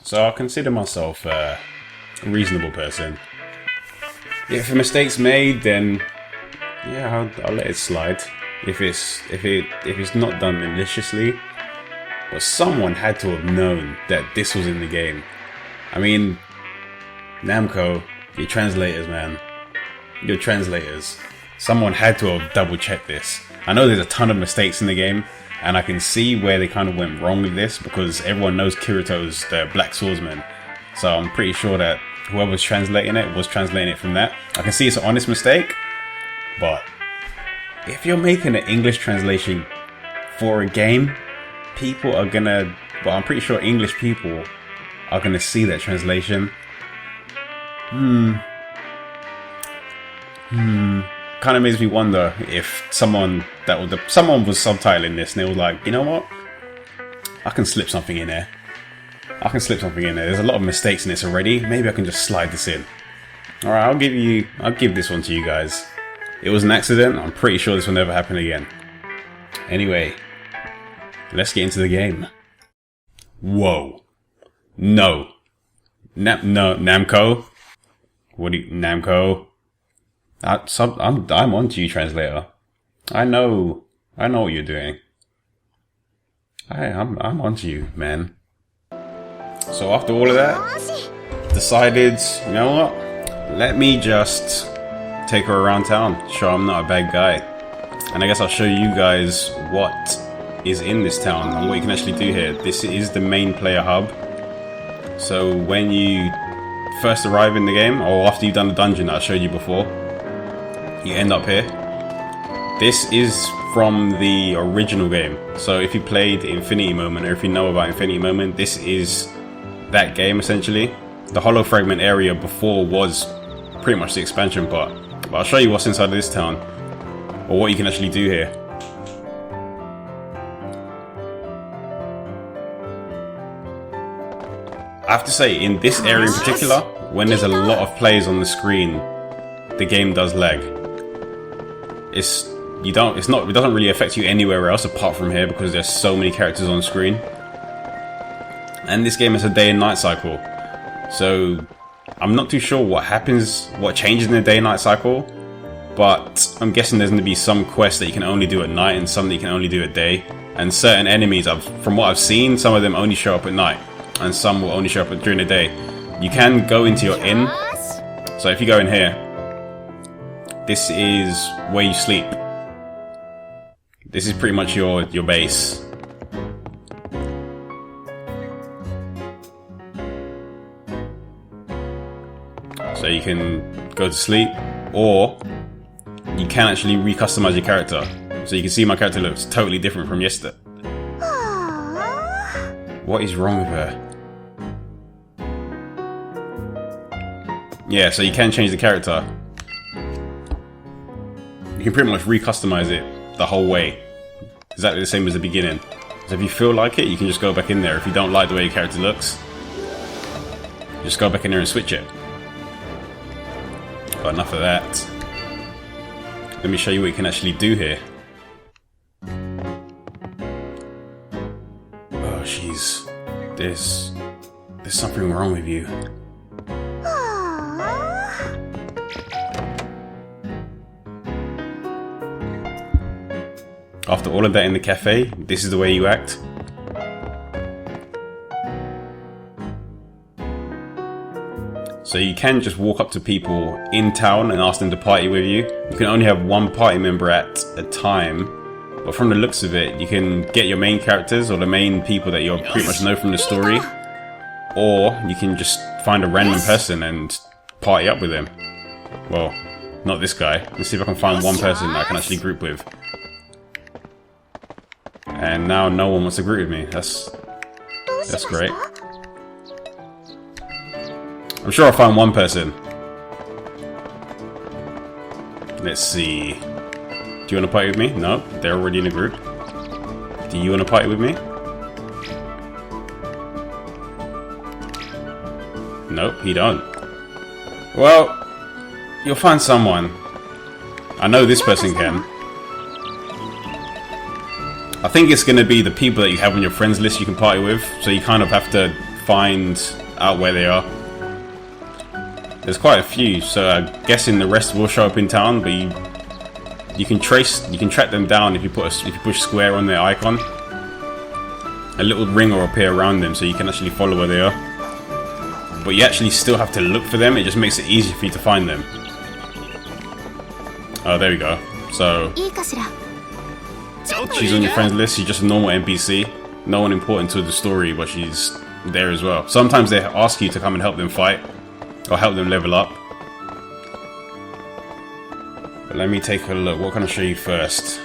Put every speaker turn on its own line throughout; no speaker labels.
So I consider myself a reasonable person. If a mistake's made, then yeah, I'll let it slide. If it's not done maliciously, but someone had to have known that this was in the game. I mean, NAMCO, your translators, man, your translators. Someone had to have double checked this. I know there's a ton of mistakes in the game, and I can see where they kind of went wrong with this because everyone knows Kirito's the Black Swordsman. So I'm pretty sure that whoever's translating it was translating it from that. I can see it's an honest mistake, but if you're making an English translation for a game, people are gonna, well, I'm pretty sure English people are gonna see that translation. Kind of makes me wonder if someone was subtitling this and they were like, you know what? I can slip something in there. There's a lot of mistakes in this already. Maybe I can just slide this in. Alright, I'll give this one to you guys. It was an accident. I'm pretty sure this will never happen again. Anyway, let's get into the game. Whoa. No. No, NAMCO. NAMCO? I'm on to you, translator. I know what you're doing. I'm on to you, man. So after all of that, decided, you know what? Let me just take her around town, show I'm not a bad guy. And I guess I'll show you guys what is in this town and what you can actually do here. This is the main player hub. So when you first arrive in the game, or after you've done the dungeon that I showed you before, you end up here. This is from the original game. So if you played Infinity Moment, or if you know about Infinity Moment, this is that game essentially. The Hollow Fragment area before was pretty much the expansion part. But I'll show you what's inside of this town, or what you can actually do here. I have to say, in this area in particular, when there's a lot of players on the screen, the game does lag. It doesn't really affect you anywhere else apart from here because there's so many characters on screen. And this game has a day and night cycle. So I'm not too sure what changes in the day and night cycle, but I'm guessing there's going to be some quests that you can only do at night and some that you can only do at day. And certain enemies, from what I've seen, some of them only show up at night and some will only show up during the day. You can go into your inn. So if you go in here, this is where you sleep. This is pretty much your base. So you can go to sleep, or you can actually recustomize your character. So you can see my character looks totally different from yesterday. What is wrong with her? Yeah, so you can change the character. You can pretty much recustomize it the whole way. Exactly the same as the beginning. So if you feel like it, you can just go back in there. If you don't like the way your character looks, just go back in there and switch it. But enough of that. Let me show you what you can actually do here. Oh, jeez. There's something wrong with you. After all of that in the cafe, this is the way you act. So you can just walk up to people in town and ask them to party with you. You can only have one party member at a time, but from the looks of it, you can get your main characters or the main people that you pretty much know from the story, or you can just find a random person and party up with them. Well, not this guy. Let's see if I can find one person that I can actually group with. And now no one wants to group with me. That's great. I'm sure I'll find one person. Let's see. Do you want to party with me? No, they're already in a group. Do you want to party with me? Nope, he don't. Well, you'll find someone. I know this person can. I think it's going to be the people that you have on your friends list you can party with, so you kind of have to find out where they are. There's quite a few, so I'm guessing the rest will show up in town, but you can track them down if you push square on their icon. A little ring will appear around them, so you can actually follow where they are. But you actually still have to look for them. It just makes it easier for you to find them. Oh, there we go. So she's on your friends list. She's just a normal NPC. No one important to the story, but she's there as well. Sometimes they ask you to come and help them fight or help them level up. But let me take a look. What can I show you first?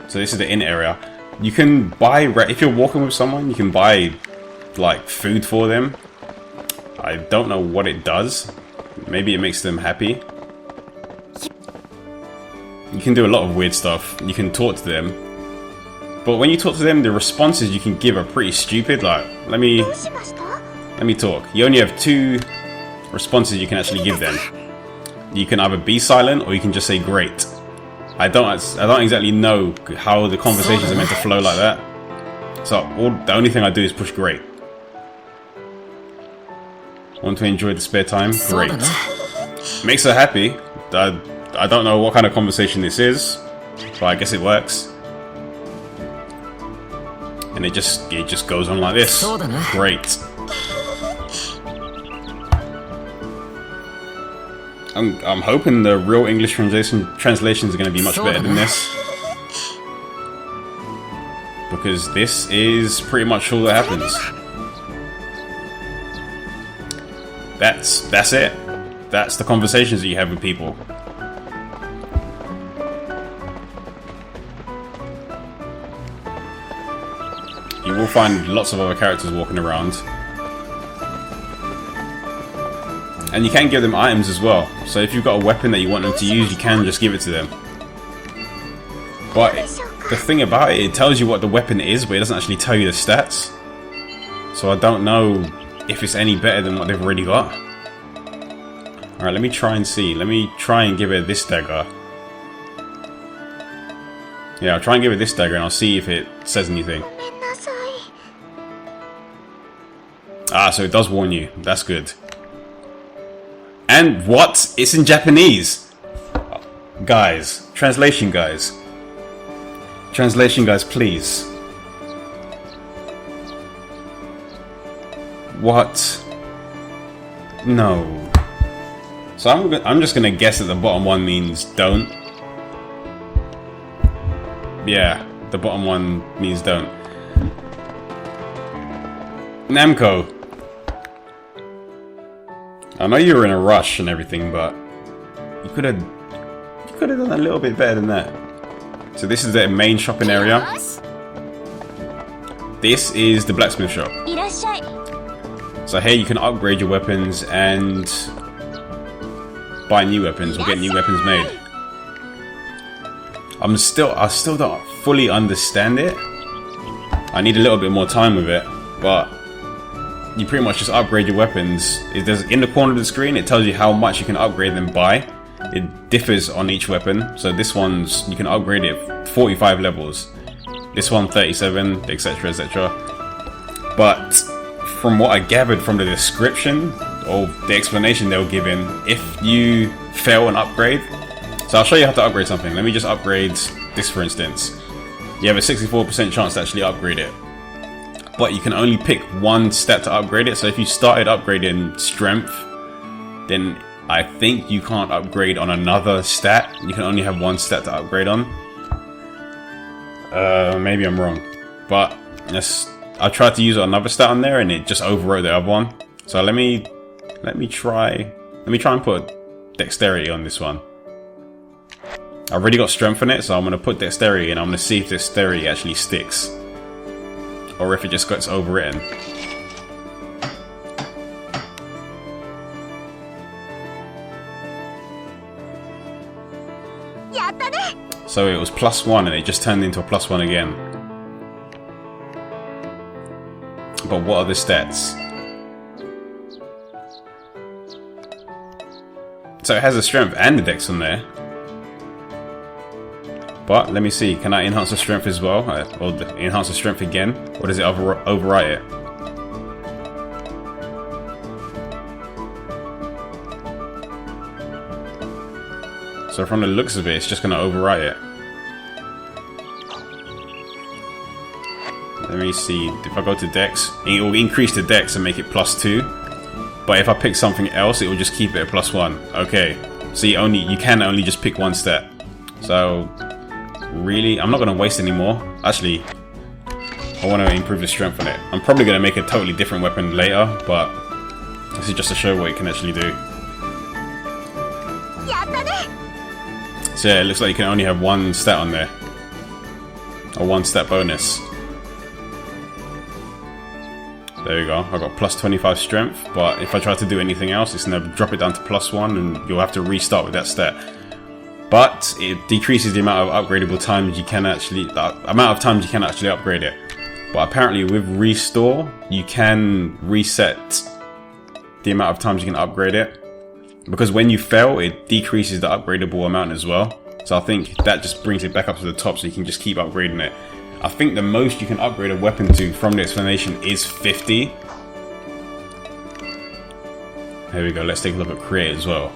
So this is the inn area. You can buy, if you're walking with someone, you can buy like food for them. I don't know what it does. Maybe it makes them happy. You can do a lot of weird stuff. You can talk to them. But when you talk to them, the responses you can give are pretty stupid. Like, let me talk. You only have 2 responses you can actually give them. You can either be silent or you can just say great. I don't exactly know how the conversations are meant to flow like that. So the only thing I do is push great. Want to enjoy the spare time? Great. Makes her happy. I don't know what kind of conversation this is, but I guess it works. And it just goes on like this. Great. I'm hoping the real English translations are going to be much better than this, because this is pretty much all that happens. That's it. That's the conversations that you have with people. You will find lots of other characters walking around. And you can give them items as well. So if you've got a weapon that you want them to use, you can just give it to them. But the thing about it tells you what the weapon is, but it doesn't actually tell you the stats. So I don't know if it's any better than what they've already got. Alright, let me try and see. Let me try and give her this dagger. Yeah, I'll try and give her this dagger and I'll see if it says anything. Ah, so it does warn you. That's good. And what? It's in Japanese! Guys. Translation guys. Translation guys, please. What? No. So I'm just gonna guess that the bottom one means don't. Yeah, the bottom one means don't. NAMCO. I know you were in a rush and everything, but you could have done a little bit better than that. So this is the main shopping area. This is the Blacksmith Shop. So here you can upgrade your weapons and buy new weapons or get new weapons made. I still don't fully understand it. I need a little bit more time with it, but you pretty much just upgrade your weapons. There's in the corner of the screen, it tells you how much you can upgrade them by. It differs on each weapon. So this one's, you can upgrade it 45 levels. This one 37, etc, etc. But from what I gathered from the description or the explanation they were given, if you fail an upgrade, so I'll show you how to upgrade something. Let me just upgrade this, for instance. You have a 64% chance to actually upgrade it, but you can only pick one stat to upgrade it. So if you started upgrading strength, then I think you can't upgrade on another stat. You can only have one stat to upgrade on. Maybe I'm wrong, but I tried to use another stat on there and it just overwrote the other one. So let me try and put dexterity on this one. I've already got strength on it, so I'm going to put dexterity and I'm going to see if dexterity actually sticks, or if it just gets overwritten. So it was +1 and it just turned into a +1 again. But what are the stats? So it has the strength and the dex on there. But let me see, can I enhance the strength as well? Or enhance the strength again? Or does it overwrite it? So from the looks of it, it's just going to overwrite it. Let me see. If I go to Dex, it will increase the Dex and make it +2. But if I pick something else, it will just keep it at +1. Okay. So you can only just pick one stat. So really, I'm not going to waste any more. Actually, I want to improve the strength on it. I'm probably going to make a totally different weapon later, but this is just to show what it can actually do. So yeah, it looks like you can only have one stat on there. Or one stat bonus. There you go. I got +25 strength, but if I try to do anything else, it's going to drop it down to +1 and you'll have to restart with that stat. But it decreases the amount of upgradable times you can actually, upgrade it. But apparently with Restore, you can reset the amount of times you can upgrade it. Because when you fail, it decreases the upgradable amount as well. So I think that just brings it back up to the top so you can just keep upgrading it. I think the most you can upgrade a weapon to from the explanation is 50. There we go, let's take a look at create as well.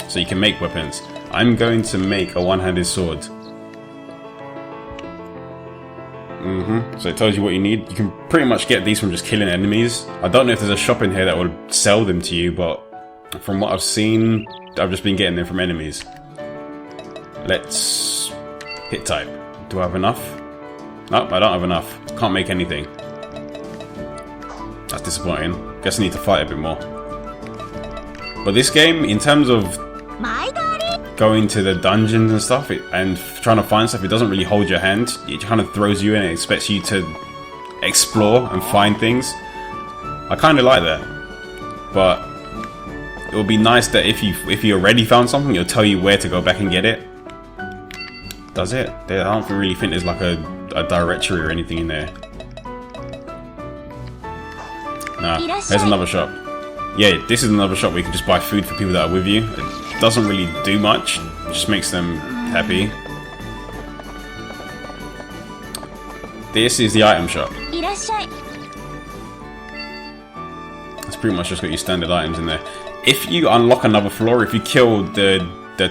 So you can make weapons. I'm going to make a one-handed sword. So it tells you what you need. You can pretty much get these from just killing enemies. I don't know if there's a shop in here that will sell them to you, but from what I've seen, I've just been getting them from enemies. Let's hit type. Do I have enough? Nope, I don't have enough. Can't make anything. That's disappointing. Guess I need to fight a bit more. But this game, in terms of going to the dungeons and stuff and trying to find stuff, it doesn't really hold your hand. It kind of throws you in and expects you to explore and find things. I kind of like that. But it would be nice that if you already found something, it'll tell you where to go back and get it. Does it? I don't really think there's like a directory or anything in there. Nah, there's another shop. Yeah, this is another shop where you can just buy food for people that are with you. It doesn't really do much. It just makes them happy. This is the item shop. It's pretty much just got your standard items in there. If you unlock another floor, if you kill the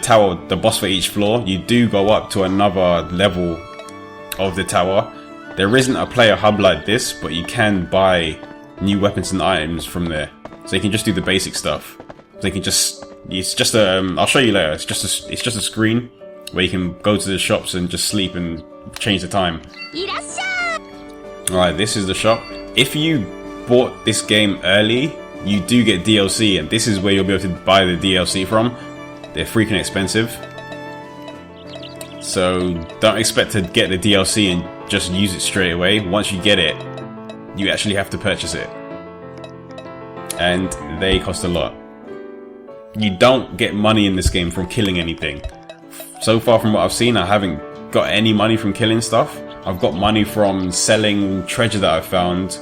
tower, the boss for each floor, you do go up to another level of the tower. There isn't a player hub like this, but you can buy new weapons and items from there. So you can just do the basic stuff. So you can just, it's just I'll show you later. It's just a screen where you can go to the shops and just sleep and change the time. Alright, this is the shop. If you bought this game early, you do get DLC, and this is where you'll be able to buy the DLC from. They're freaking expensive. So don't expect to get the DLC and just use it straight away. Once you get it, you actually have to purchase it. And they cost a lot. You don't get money in this game from killing anything. So far from what I've seen, I haven't got any money from killing stuff. I've got money from selling treasure that I've found,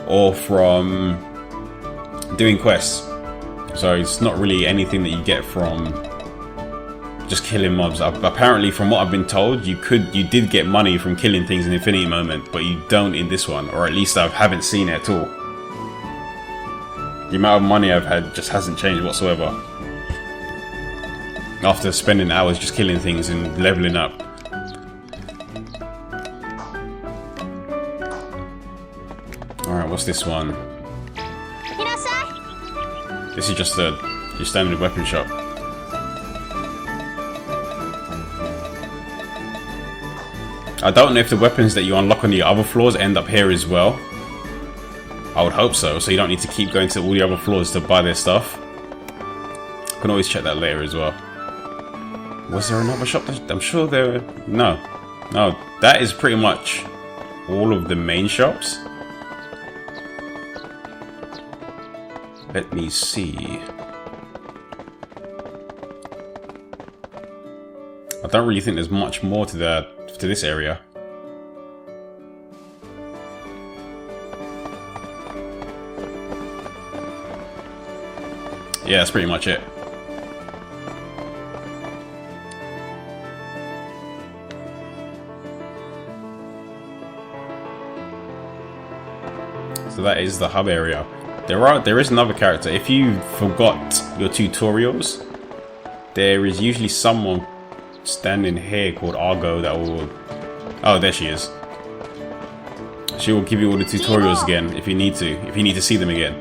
or from doing quests. So it's not really anything that you get from just killing mobs. Apparently, from what I've been told, you did get money from killing things in Infinity Moment, but you don't in this one, or at least I haven't seen it at all. The amount of money I've had just hasn't changed whatsoever. After spending hours just killing things and leveling up. Alright, what's this one? This is just your standard weapon shop. I don't know if the weapons that you unlock on the other floors end up here as well. I would hope so you don't need to keep going to all the other floors to buy their stuff. I can always check that later as well. Was there another shop? I'm sure there... No, that is pretty much all of the main shops. Let me see. I don't really think there's much more to this area. Yeah, that's pretty much it. So that is the hub area. There is another character. If you forgot your tutorials, there is usually someone standing here called Argo that will... Oh, there she is. She will give you all the tutorials again if you need to see them again.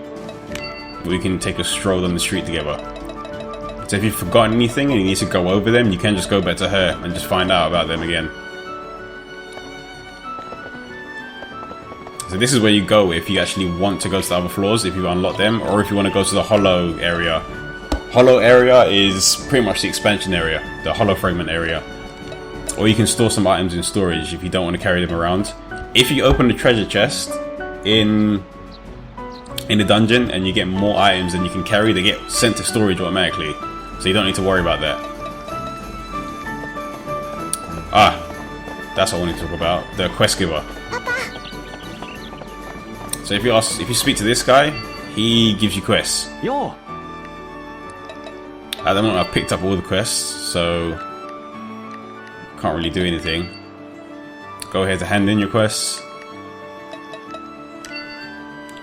We can take a stroll down the street together. So if you've forgotten anything and you need to go over them, you can just go back to her and just find out about them again. So this is where you go if you actually want to go to the other floors, if you unlock them, or if you want to go to the Hollow area. Hollow area is pretty much the expansion area, the Hollow Fragment area. Or you can store some items in storage if you don't want to carry them around. If you open the treasure chest in the dungeon and you get more items than you can carry, they get sent to storage automatically. So you don't need to worry about that. Ah, that's what I wanted to talk about. The quest giver. So if you speak to this guy, he gives you quests.
Yo.
At the moment I've picked up all the quests, so can't really do anything. Go ahead to hand in your quests.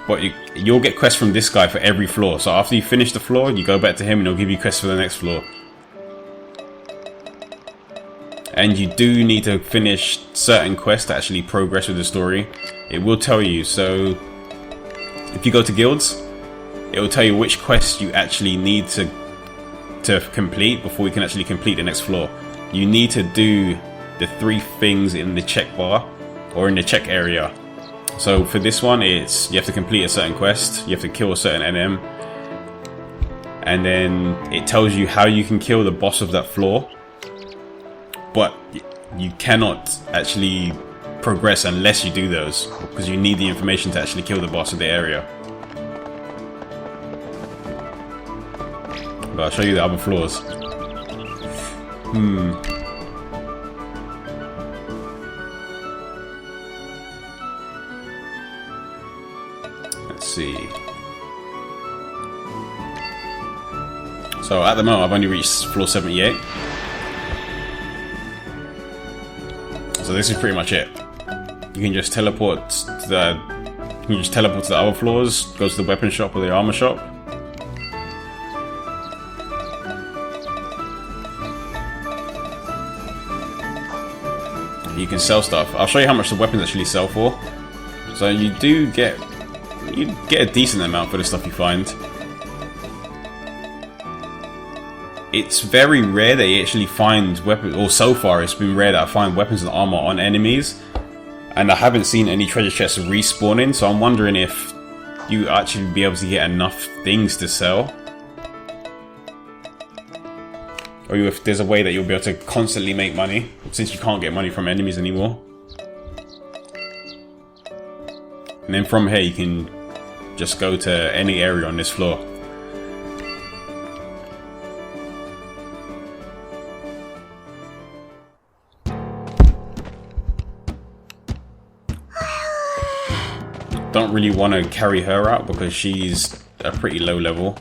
But you'll get quests from this guy for every floor. So after you finish the floor, you go back to him and he'll give you quests for the next floor. And you do need to finish certain quests to actually progress with the story. It will tell you. So if you go to guilds, it will tell you which quests you actually need to complete before you can actually complete the next floor. You need to do the 3 things in the check bar or in the check area. So for this one, it's you have to complete a certain quest, you have to kill a certain NM, and then it tells you how you can kill the boss of that floor. But you cannot actually progress unless you do those, because you need the information to actually kill the boss of the area. But I'll show you the other floors. Let's see. So at the moment I've only reached floor 78. So this is pretty much it. You can just teleport to the other floors, go to the weapon shop or the armor shop. You can sell stuff. I'll show you how much the weapons actually sell for. So you get a decent amount for the stuff you find. It's very rare that you actually find weapons, or so far it's been rare that I find weapons and armor on enemies. And I haven't seen any treasure chests respawning, so I'm wondering if you actually be able to get enough things to sell. Or if there's a way that you'll be able to constantly make money, since you can't get money from enemies anymore. And then from here you can just go to any area on this floor. Don't really want to carry her out because she's a pretty low level.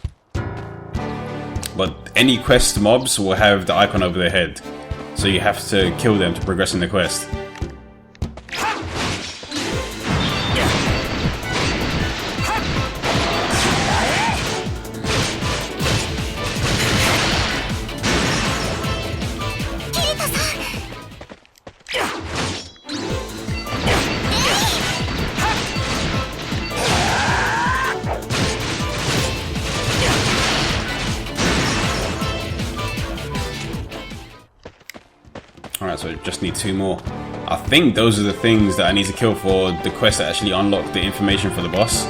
But any quest mobs will have the icon over their head, so you have to kill them to progress in the quest. Alright, so I just need 2 more. I think those are the things that I need to kill for the quest that actually unlock the information for the boss.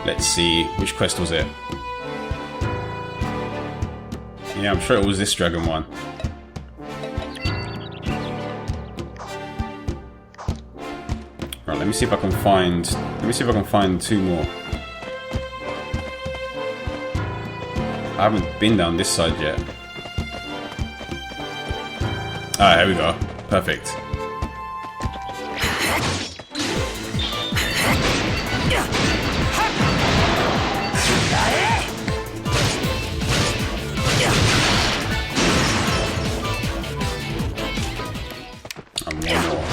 Let's see, which quest was it? Yeah, I'm sure it was this dragon one. Right, let me see if I can find 2 more. I haven't been down this side yet. Alright, here we go. Perfect. And 1 more.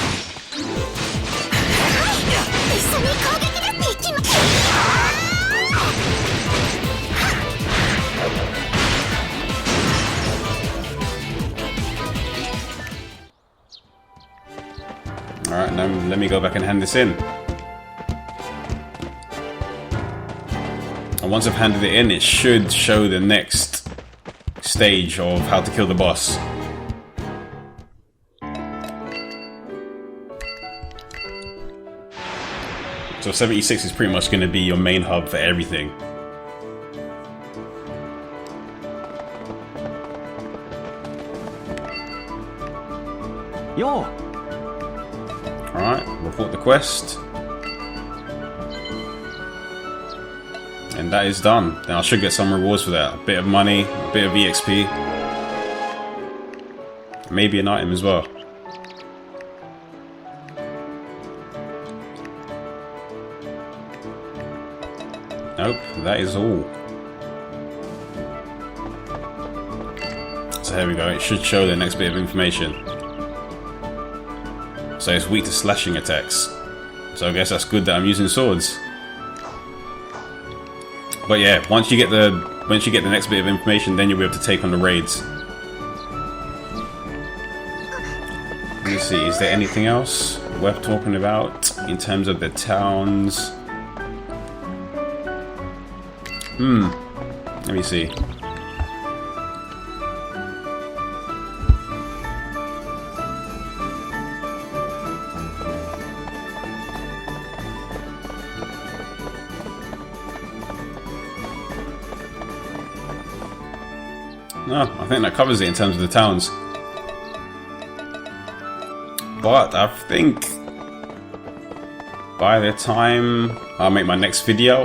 let me go back and hand this in. And once I've handed it in, it should show the next stage of how to kill the boss. So 76 is pretty much going to be your main hub for everything.
Yo.
Alright, report the quest. And that is done. Then I should get some rewards for that. A bit of money, a bit of EXP. Maybe an item as well. Nope, that is all. So here we go, it should show the next bit of information. So it's weak to slashing attacks. So I guess that's good that I'm using swords. But yeah, once you get the next bit of information, then you'll be able to take on the raids. Let me see, is there anything else worth talking about in terms of the towns? Let me see. No, I think that covers it in terms of the towns. But I think by the time I make my next video,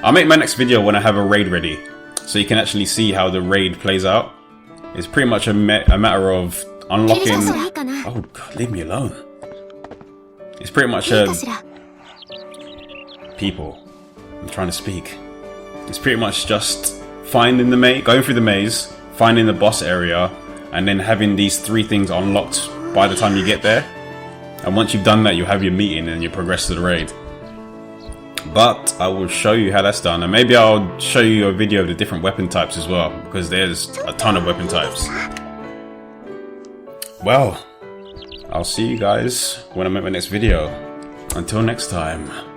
I'll make my next video when I have a raid ready, so you can actually see how the raid plays out. It's pretty much a matter of unlocking... Oh god, leave me alone. It's pretty much people, I'm trying to speak. It's pretty much just finding the maze, going through the maze, finding the boss area, and then having these 3 things unlocked by the time you get there. And once you've done that, you'll have your meeting and you progress to the raid. But I will show you how that's done, and maybe I'll show you a video of the different weapon types as well, because there's a ton of weapon types. Well, I'll see you guys when I make my next video. Until next time.